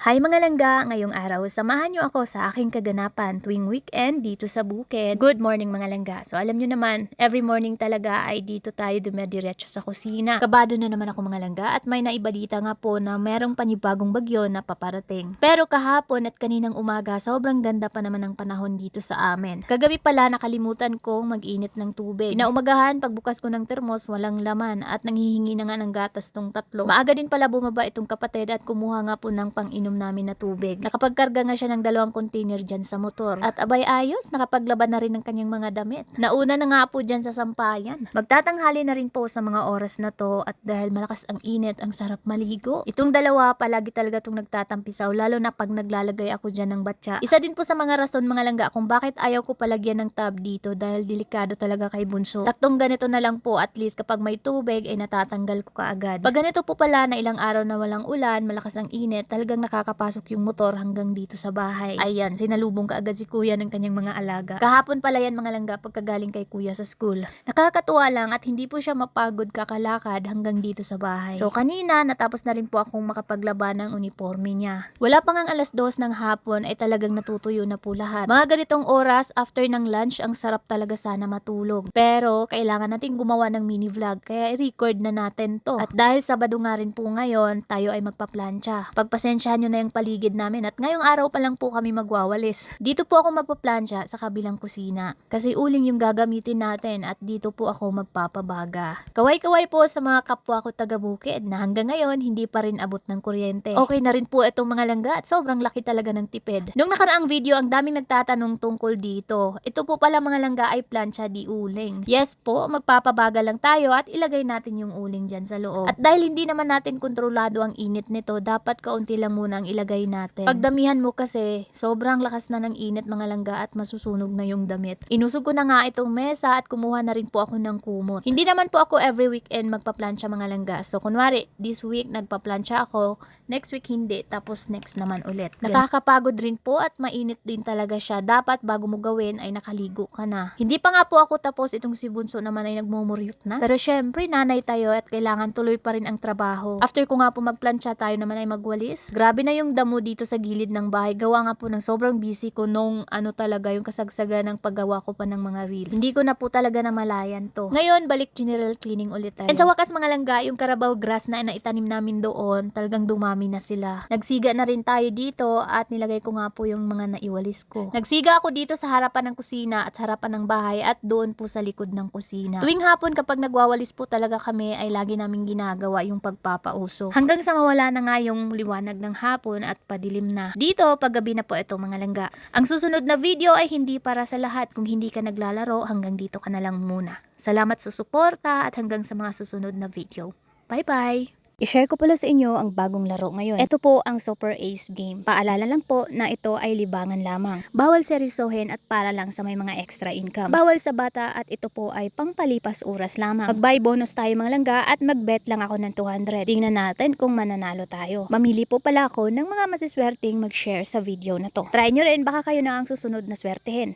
Hi mga langga! Ngayong araw, samahan niyo ako sa aking kaganapan tuwing weekend dito sa bukid. Good morning mga langga! So alam niyo naman, every morning talaga ay dito tayo dumediretso sa kusina. Kabado na naman ako mga langga at may naibalita nga po na merong panibagong bagyo na paparating. Pero kahapon at kaninang umaga, sobrang ganda pa naman ng panahon dito sa amin. Kagabi pala nakalimutan kong mag-init ng tubig. Kinaumagahan, pagbukas ko ng termos, walang laman at nanghihingi na nga ng gatas tong tatlo. Maaga din pala bumaba itong kapatid at kumuha nga po ng pang-inom namin na tubig. Nakapagkarga nga siya ng 2 container dyan sa motor. At abay ayos, nakapaglaban na rin ng kanyang mga damit. Nauna na nga po dyan sa sampayan. Magtatanghali na rin po sa mga oras na to at dahil malakas ang init, ang sarap maligo. Itong dalawa, palagi talaga itong nagtatampisaw, lalo na pag naglalagay ako dyan ng batya. Isa din po sa mga rason mga langga kung bakit ayaw ko palagyan ng tub dito dahil delikado talaga kay bunso. Saktong ganito na lang po, at least kapag may tubig ay natatanggal ko kaagad. Pag ganito po pala na ilang araw na walang ulan, malakas ang init, talagang nakakapasok yung motor hanggang dito sa bahay. Ayan, sinalubong kaagad si kuya ng kanyang mga alaga. Kahapon pala yan mga langga pagkagaling kay kuya sa school. Nakakatuwa lang at hindi po siya mapagod kakalakad hanggang dito sa bahay. So kanina, natapos na rin po akong makapaglaba ng uniforme niya. Wala pa ngang 2:00 ng hapon ay talagang natutuyo na po lahat. Mga ganitong oras, after ng lunch, ang sarap talaga sana matulog. Pero kailangan natin gumawa ng mini vlog kaya i-record na natin to. At dahil Sabado nga rin po ngayon, tayo ay magpaplansya. Pagpasensyahan nyo na yung paligid namin at ngayong araw pa lang po kami magwawalis. Dito po ako magpaplansya sa kabilang kusina kasi uling yung gagamitin natin at dito po ako magpapabaga. Kaway-kaway po sa mga kapwa ko taga-bukid na hanggang ngayon hindi pa rin abot ng kuryente. Okay na rin po itong mga langga at sobrang laki talaga ng tipid. Nung nakaraang video, ang daming nagtatanong tungkol dito. Ito po pala mga langga ay plansya di uling. Yes po, magpapabaga lang tayo at ilagay natin yung uling dyan sa loob. At dahil hindi naman natin kontrolado ang init nito, dapat kaunti lang muna ang ilagay natin. Pagdamihan mo kasi, sobrang lakas na ng init mga langga at masusunog na yung damit. Inusog ko na nga itong mesa at kumuha na rin po ako ng kumot. Hindi naman po ako every weekend magpaplansya mga langga. So kunwari, this week nagpaplansya ako, next week hindi, tapos next naman ulit. Nakakapagod rin po at mainit din talaga siya. Dapat bago mo gawin ay nakaligo ka na. Hindi pa nga po ako tapos, itong si Bunso naman ay nagmumuryot na. Pero syempre, nanay tayo at kailangan tuloy pa rin ang trabaho. After ko nga po magplansya, tayo naman ay magwalis. Grabe na yung damo dito sa gilid ng bahay. Gawa nga po ng sobrang busy ko nung talaga yung kasagsagan ng paggawa ko pa ng mga reels. Hindi ko na po talaga namalayan to. Ngayon, balik general cleaning ulit tayo. And sa wakas mga langga, yung Carabao grass na itanim namin doon, talagang dumami na sila. Nagsiga na rin tayo dito at nilagay ko nga po yung mga naiwalis ko. Nagsiga ako dito sa harapan ng kusina at sa harapan ng bahay at doon po sa likod ng kusina. Tuwing hapon kapag nagwawalis po talaga kami ay lagi namin ginagawa yung pagpapauso. Hanggang sa mawala na nga yung liwanag ng hapon at padilim na. Dito, paggabi na po ito mga langga. Ang susunod na video ay hindi para sa lahat. Kung hindi ka naglalaro, hanggang dito ka na lang muna. Salamat sa suporta at hanggang sa mga susunod na video. Bye-bye! I-share ko pala sa inyo ang bagong laro ngayon. Ito po ang Super Ace game. Paalala lang po na ito ay libangan lamang. Bawal seryosohin at para lang sa may mga extra income. Bawal sa bata at ito po ay pangpalipas oras lamang. Mag-buy bonus tayo mga langga at mag-bet lang ako ng 200. Tingnan natin kung mananalo tayo. Mamili po pala ako ng mga masiswerteng mag-share sa video na to. Try nyo rin, baka kayo na ang susunod na swertehin.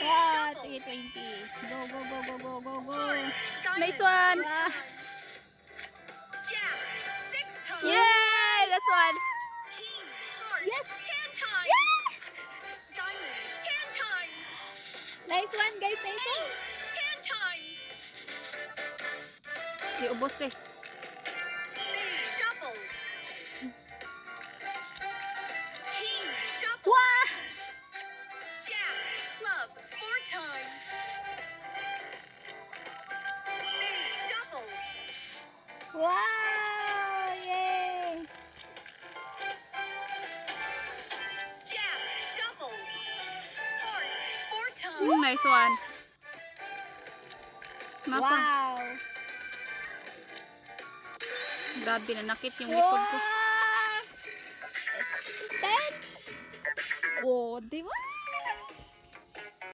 Wow, 320. Go, go, go, go, go, go, go. Nice one. Yay, that's one. Yes. Yes. Nice one, guys. Nice one. Iubos eh. Wow. Wow! Yay! Nice one. Mapa. Wow! Grabe, nanakit yung likod ko. 10! Oh, di ba?